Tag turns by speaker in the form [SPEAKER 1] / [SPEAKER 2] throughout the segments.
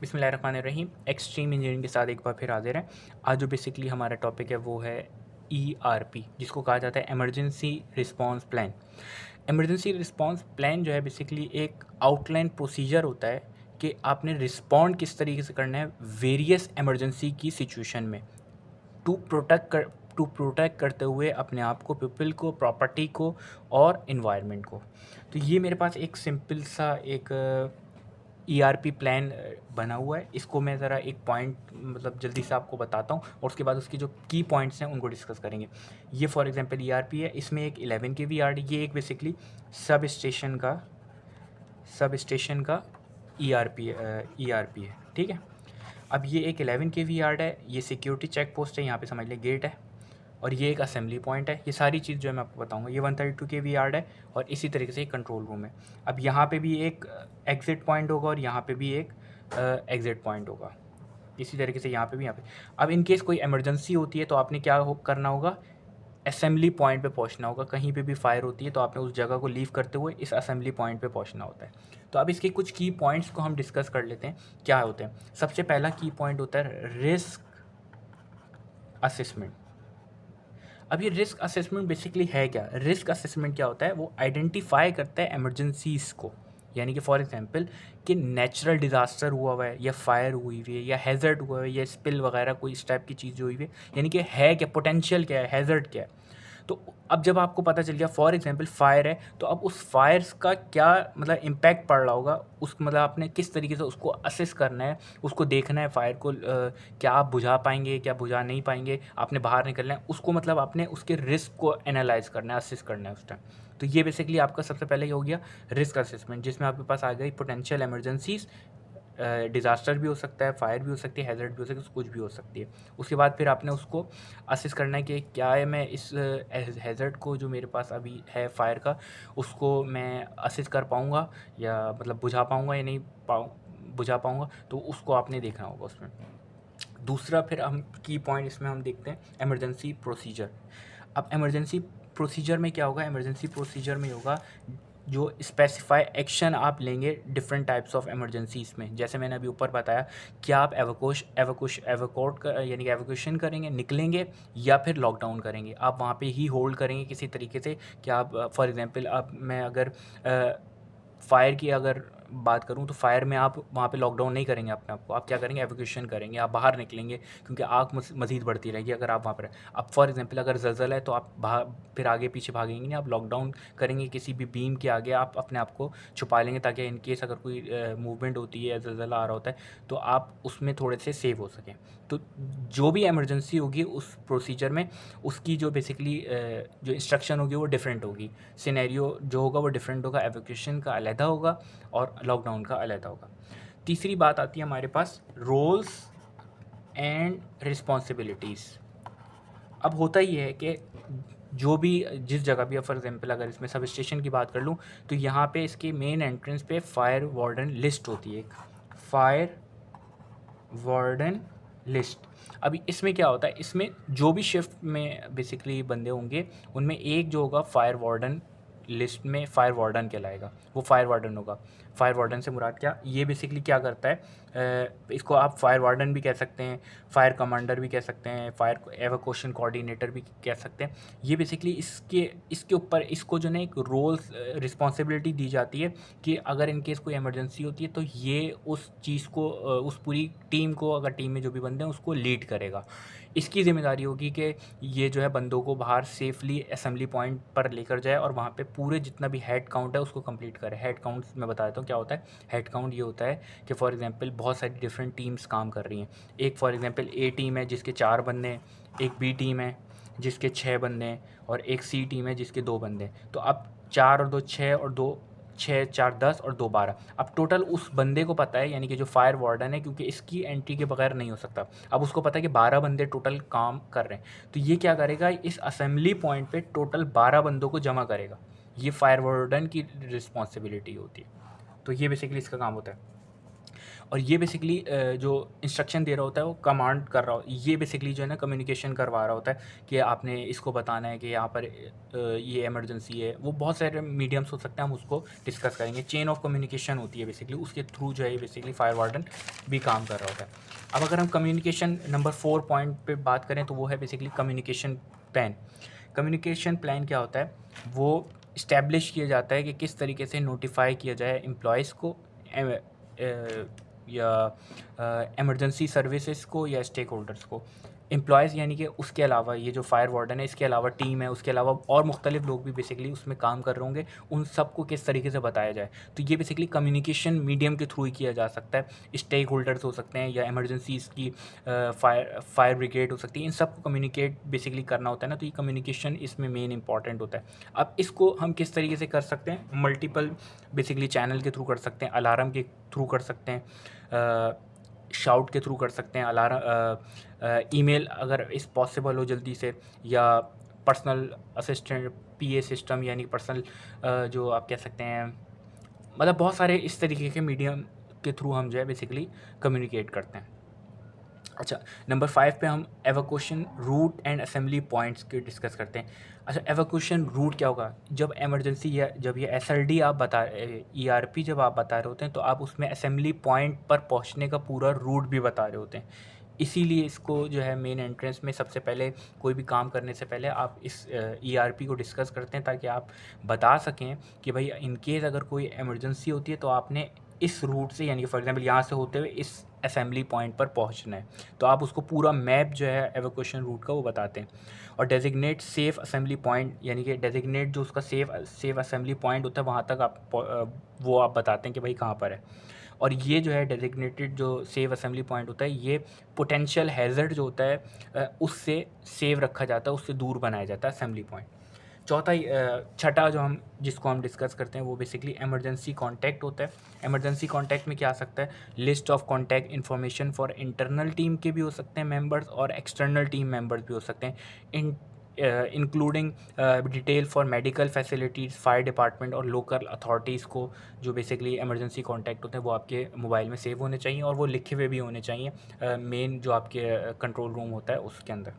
[SPEAKER 1] बिस्मिल्लाहिर्रहमानिर्रहीम। Extreme engineering के साथ एक बार फिर हाजिर हैं। आज जो बेसिकली हमारा टॉपिक है वो है ERP, जिसको कहा जाता है emergency response plan. Emergency response plan जो है बेसिकली एक आउटलाइन प्रोसीजर होता है कि आपने रिस्पॉन्ड किस तरीके से करना है वेरियस इमरजेंसी की सिचुएशन में, टू प्रोटेक्ट करते हुए अपने आप को, पीपल को, प्रॉपर्टी को और इन्वायरमेंट को। तो ये मेरे पास एक सिंपल सा एक ERP प्लान बना हुआ है। इसको मैं ज़रा एक पॉइंट मतलब जल्दी से आपको बताता हूँ और उसके बाद उसकी जो की पॉइंट्स हैं उनको डिस्कस करेंगे। ये फॉर एग्जांपल ERP है, इसमें एक 11 kV यार्ड, ये एक बेसिकली सब स्टेशन का ERP है, ठीक है। अब ये एक 11 kV यार्ड है, ये सिक्योरिटी चेक पोस्ट है, यहाँ पे समझ लें गेट है, और ये एक असेंबली पॉइंट है। ये सारी चीज़ जो है मैं आपको बताऊंगा। ये 132 kV यार्ड है और इसी तरीके से एक कंट्रोल रूम है। अब यहाँ पे भी एक एग्ज़िट पॉइंट होगा और यहाँ पे भी एक एग्ज़िट पॉइंट होगा, इसी तरीके से यहाँ पे भी, यहाँ पे। अब इन केस कोई इमरजेंसी होती है तो आपने क्या करना होगा, असेंबली पॉइंट पे पहुंचना होगा। कहीं पे भी फायर होती है तो आपने उस जगह को लीव करते हुए इस असेंबली पॉइंट पे पहुंचना होता है। तो अब इसके कुछ की पॉइंट्स को हम डिस्कस कर लेते हैं, क्या होते हैं। सबसे पहला की पॉइंट होता है रिस्क असेसमेंट। अब ये रिस्क असेसमेंट बेसिकली है क्या? रिस्क असेसमेंट क्या होता है, वो आइडेंटिफाई करता है इमरजेंसीज़ को। यानी कि फॉर एग्जांपल कि नेचुरल डिज़ास्टर हुआ है या फायर हुई हुई है या हैज़र्ड हुआ है या स्पिल वगैरह कोई इस टाइप की चीज़ हुई हुई है, यानी कि है क्या, पोटेंशियल क्या है, हैज़र्ड क्या है। तो अब जब आपको पता चल गया फॉर एग्जांपल फायर है, तो अब उस फायर्स का क्या मतलब इम्पैक्ट पड़ रहा होगा, उस मतलब आपने किस तरीके से उसको असेस करना है, उसको देखना है फायर को, क्या आप बुझा पाएंगे, क्या बुझा नहीं पाएंगे, आपने बाहर निकलना है उसको, मतलब आपने उसके रिस्क को एनालाइज करना है, असेस करना है उस टाइम। तो ये बेसिकली आपका सबसे पहले ये हो गया रिस्क असेसमेंट, जिसमें आपके पास आ गई पोटेंशियल इमरजेंसीज, डिज़ास्टर भी हो सकता है, फायर भी हो सकती है, हैज़र्ड भी हो सकती है, कुछ भी हो सकती है। उसके बाद फिर आपने उसको असेस करना है कि क्या है, मैं इस हैज़र्ड को जो मेरे पास अभी है फायर का, उसको मैं असेस कर पाऊँगा या मतलब बुझा पाऊँगा या नहीं बुझा पाऊँगा, तो उसको आपने देखना होगा उसमें। दूसरा फिर हम की पॉइंट इसमें हम देखते हैं इमरजेंसी प्रोसीजर। अब इमरजेंसी प्रोसीजर में क्या होगा, इमरजेंसी प्रोसीजर में होगा जो स्पेसिफाई एक्शन आप लेंगे डिफरेंट टाइप्स ऑफ इमरजेंसीज में। जैसे मैंने अभी ऊपर बताया कि आप एवोकोट यानी कि एवोक्यूशन करेंगे, निकलेंगे, या फिर लॉकडाउन करेंगे। आप वहाँ पे ही होल्ड करेंगे किसी तरीके से कि आप फॉर एग्जांपल अब मैं अगर फायर की अगर बात करूं तो फायर में आप वहाँ पे लॉकडाउन नहीं करेंगे अपने आप को, आप क्या करेंगे, एवोक्यूशन करेंगे, आप बाहर निकलेंगे क्योंकि आग मज़ीद बढ़ती रहेगी अगर आप वहाँ पर। अब फॉर एग्जांपल अगर ज़लज़ला है तो आप बाहर फिर आगे पीछे भागेंगे नहीं, आप लॉकडाउन करेंगे, किसी भी बीम के आगे आप अपने आप को छुपा लेंगे ताकि इन केस अगर कोई मूवमेंट होती है या ज़लज़ला आ रहा होता है तो आप उसमें थोड़े से सेव हो सकें। तो जो भी इमरजेंसी होगी उस प्रोसीजर में, उसकी जो बेसिकली जो इंस्ट्रक्शन होगी वो डिफरेंट होगी, सिनेरियो जो होगा वो डिफरेंट होगा, एवोक्यूशन का अलहदा होगा और लॉकडाउन का अलहदा होगा। तीसरी बात आती है हमारे पास रोल्स एंड रिस्पॉन्सिबिलिटीज़। अब होता ही है कि जो भी जिस जगह भी, फॉर एग्जांपल अगर इसमें सब स्टेशन की बात कर लूँ तो यहाँ पे इसके मेन एंट्रेंस पे फायर वार्डन लिस्ट होती है, एक फायर वार्डन लिस्ट। अभी इसमें क्या होता है, इसमें जो भी शिफ्ट में बेसिकली बंदे होंगे उनमें एक जो होगा फायर वार्डन लिस्ट में फायर वार्डन कहलाएगा, वो फायर वार्डन होगा। फायर वार्डन से मुराद क्या, ये बेसिकली क्या करता है, इसको आप फायर वार्डन भी कह सकते हैं, फायर कमांडर भी कह सकते हैं, फायर एवोक्यूशन कोऑर्डिनेटर भी कह सकते हैं। ये बेसिकली इसके ऊपर इसको जो है एक रोल रिस्पॉन्सिबिलिटी दी जाती है कि अगर इन केस कोई इमरजेंसी होती है तो ये उस चीज़ को, उस पूरी टीम को, अगर टीम में जो भी बंदे हैं उसको लीड करेगा। इसकी ज़िम्मेदारी होगी कि ये जो है बंदों को बाहर सेफली असेंबली पॉइंट पर लेकर जाए और वहाँ पे पूरे जितना भी हेड काउंट है उसको कंप्लीट करे। हेड काउंट मैं बता देता हूँ क्या होता है। हेड काउंट ये होता है कि फॉर एग्जांपल बहुत सारी डिफरेंट टीम्स काम कर रही हैं। एक फॉर एग्जांपल ए टीम है जिसके 4 बंदे हैं, एक बी टीम है जिसके 6 बंदे हैं और एक सी टीम है जिसके 2 बंदे हैं। तो अब 4 और 2 6 और 2 6 4 10 और 2 12। अब टोटल उस बंदे को पता है, यानी कि जो फायर वार्डन है, क्योंकि इसकी एंट्री के बगैर नहीं हो सकता। अब उसको पता है कि 12 बंदे टोटल काम कर रहे हैं, तो ये क्या करेगा, इस असेंबली पॉइंट पे टोटल 12 बंदों को जमा करेगा। ये फायर वार्डन की रिस्पॉन्सिबिलिटी होती है। तो ये बेसिकली इसका काम होता है। और ये बेसिकली जो इंस्ट्रक्शन दे रहा होता है वो कमांड कर रहा हो, ये बेसिकली जो है ना कम्युनिकेशन करवा रहा होता है कि आपने इसको बताना है कि यहाँ पर ये इमरजेंसी है। वो बहुत सारे मीडियम्स हो सकते हैं, हम उसको डिस्कस करेंगे। चेन ऑफ कम्युनिकेशन होती है बेसिकली, उसके थ्रू जो है बेसिकली फायर वार्डन भी काम कर रहा होता है। अब अगर हम कम्युनिकेशन नंबर 4 पॉइंट पे बात करें तो वो है basically communication plan. Communication plan क्या होता है, वो इस्टेब्लिश किया जाता है कि किस तरीके से नोटिफाई किया जाए एम्प्लॉयज़ को या इमरजेंसी सर्विसेज को या स्टेक होल्डर्स को। एम्प्लॉयज़ यानी कि उसके अलावा ये जो फायर वार्डन है, इसके अलावा टीम है, उसके अलावा और मुख्तलिफ लोग भी बेसिकली उसमें काम कर रहे होंगे, उन सबको किस तरीके से बताया जाए। तो ये बेसिकली कम्युनिकेशन मीडियम के थ्रू ही किया जा सकता है। स्टेक होल्डर्स हो सकते हैं या इमरजेंसीज़ की फायर ब्रिगेड हो सकती है, इन सबको कम्युनिकेट बेसिकली करना होता है ना, तो ये कम्युनिकेशन इसमें मेन इंपॉर्टेंट होता है। अब इसको हम किस तरीके से कर सकते हैं, मल्टीपल बेसिकली चैनल के थ्रू कर सकते हैं, अलार्म के थ्रू कर सकते हैं, शाउट के थ्रू कर सकते हैं, ईमेल अगर इस पॉसिबल हो जल्दी से, या पर्सनल असिस्टेंट पीए सिस्टम यानी पर्सनल जो आप कह सकते हैं, मतलब बहुत सारे इस तरीके के मीडियम के थ्रू हम जो है बेसिकली कम्युनिकेट करते हैं। अच्छा, नंबर 5 पे हम evacuation route and assembly points के डिस्कस करते हैं। अच्छा, एवैक्यूएशन रूट क्या होगा, जब इमरजेंसी या जब ये एसएलडी आप बता ईआरपी जब आप बता रहे होते हैं तो आप उसमें असेंबली पॉइंट पर पहुंचने का पूरा रूट भी बता रहे होते हैं। इसीलिए इसको जो है मेन एंट्रेंस में सबसे पहले कोई भी काम करने से पहले आप इस ईआरपी को डिस्कस करते हैं, ताकि आप बता सकें कि भाई इन केस अगर कोई इमरजेंसी होती है तो आपने इस रूट से, यानी कि फॉर एग्जांपल यहाँ से होते हुए इस असेंबली पॉइंट पर पहुँचना है, तो आप उसको पूरा मैप जो है एवैक्यूएशन रूट का वो बताते हैं। और डेजिग्नेट सेफ असेंबली पॉइंट, यानी कि डेजिग्नेट जो उसका सेफ असेंबली पॉइंट होता है वहाँ तक वो आप बताते हैं कि भाई कहाँ पर है। और ये जो है डेजिग्नेटेड जो सेव असेंबली पॉइंट होता है, ये पोटेंशियल हैज़र्ड जो होता है उससे सेव रखा जाता है, उससे दूर बनाया जाता है असेंबली पॉइंट। छठा जो हम जिसको हम डिस्कस करते हैं वो बेसिकली इमरजेंसी कॉन्टैक्ट होता है। इमरजेंसी कॉन्टैक्ट में क्या आ सकता है, list of contact information for internal team के भी हो सकते हैं मेंबर्स, और एक्सटर्नल टीम मेंबर्स भी हो सकते हैं, including detail for medical facilities, fire department और लोकल अथॉरिटीज़ को। जो बेसिकली इमरजेंसी कॉन्टैक्ट होते हैं वो आपके मोबाइल में सेव होने चाहिए और वो लिखे हुए भी होने चाहिए मेन जो आपके कंट्रोल रूम होता है उसके अंदर।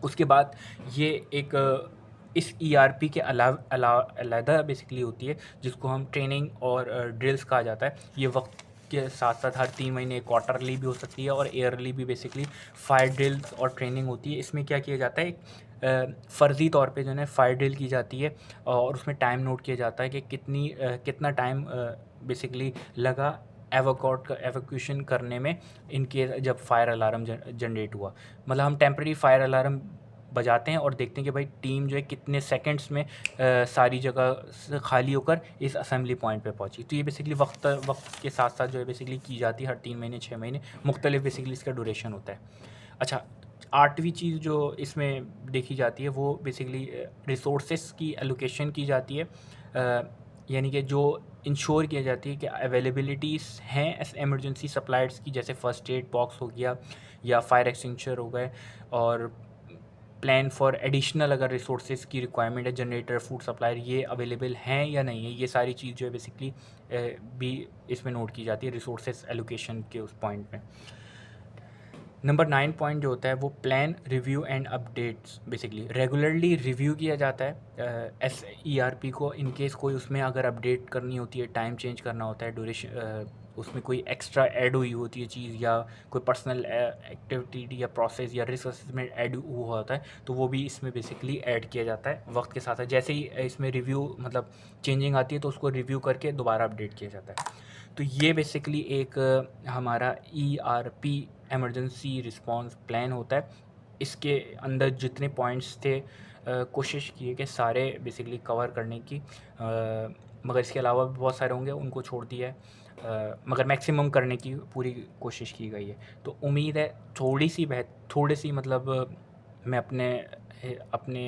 [SPEAKER 1] उसके बाद ये एक इस ईआरपी के अलहदा बेसिकली होती है, जिसको हम ट्रेनिंग और ड्रिल्स कहा जाता है। ये वक्त के साथ साथ हर 3 महीने क्वार्टरली भी हो सकती है और ईयरली भी बेसिकली फायर ड्रिल्स और ट्रेनिंग होती है। इसमें क्या किया जाता है, एक फ़र्ज़ी तौर पे जो है फायर ड्रिल की जाती है और उसमें टाइम नोट किया जाता है कि कितना टाइम बेसिकली लगा एवैक्यूएशन करने में, इन केस जब फायर अलार्म जनरेट हुआ। मतलब हम टेम्प्रेरी फायर अलार्म बजाते हैं और देखते हैं कि भाई टीम जो है कितने सेकंड्स में सारी जगह से खाली होकर इस असेंबली पॉइंट पे पहुंची। तो ये बेसिकली वक्त के साथ साथ जो है बेसिकली की जाती है, हर 3 महीने 6 महीने मुख्तलिफ बेसिकली इसका ड्यूरेशन होता है। अच्छा, 8वीं चीज़ जो इसमें देखी जाती है वो बेसिकली रिसोर्सेस की एलोकेशन की जाती है, यानी कि जो इंश्योर किया जाती है कि अवेलेबिलिटीज़ हैं इमरजेंसी सप्लायर्स की, जैसे फ़र्स्ट एड बॉक्स हो गया या फायर एक्सटिंग्विशर हो गए, और प्लान फॉर एडिशनल अगर रिसोर्सेज की रिक्वायरमेंट है, जनरेटर, फूड सप्लायर, ये अवेलेबल हैं या नहीं है, ये सारी चीज़ जो है बेसिकली भी इसमें नोट की जाती है रिसोर्सेज एलोकेशन के उस पॉइंट में। नंबर 9 पॉइंट जो होता है वो plan review and updates, basically regularly review किया जाता है ईआरपी को, इन केस कोई उसमें अगर अपडेट करनी होती है, टाइम चेंज करना होता है, ड्यूरेशन उसमें कोई एक्स्ट्रा ऐड हुई होती है चीज़, या कोई पर्सनल एक्टिविटी या प्रोसेस या रिस्क असेसमेंट ऐड हुआ होता है, तो वो भी इसमें बेसिकली ऐड किया जाता है वक्त के साथ साथ। जैसे ही इसमें रिव्यू मतलब चेंजिंग आती है तो उसको रिव्यू करके दोबारा अपडेट किया जाता है। तो ये बेसिकली एक हमारा ईआरपी इमरजेंसी रिस्पांस प्लान होता है। इसके अंदर जितने पॉइंट्स थे कोशिश की है कि सारे बेसिकली कवर करने की, मगर इसके अलावा भी बहुत सारे होंगे, उनको छोड़ दिया है, मगर मैक्सिमम करने की पूरी कोशिश की गई है। तो उम्मीद है थोड़ी सी मतलब मैं अपने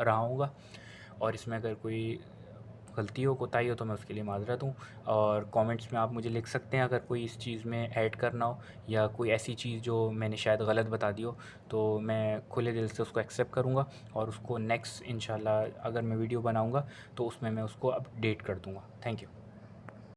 [SPEAKER 1] रहा हूँगा, और इसमें अगर कोई गलती हो, कोताही हो तो मैं उसके लिए माज़रत हूँ। और कमेंट्स में आप मुझे लिख सकते हैं अगर कोई इस चीज़ में ऐड करना हो, या कोई ऐसी चीज़ जो मैंने शायद गलत बता दी हो, तो मैं खुले दिल से उसको एक्सेप्ट करूँगा और उसको नेक्स्ट इंशाल्लाह अगर मैं वीडियो बनाऊँगा तो उसमें मैं उसको अपडेट कर दूँगा। Thank you.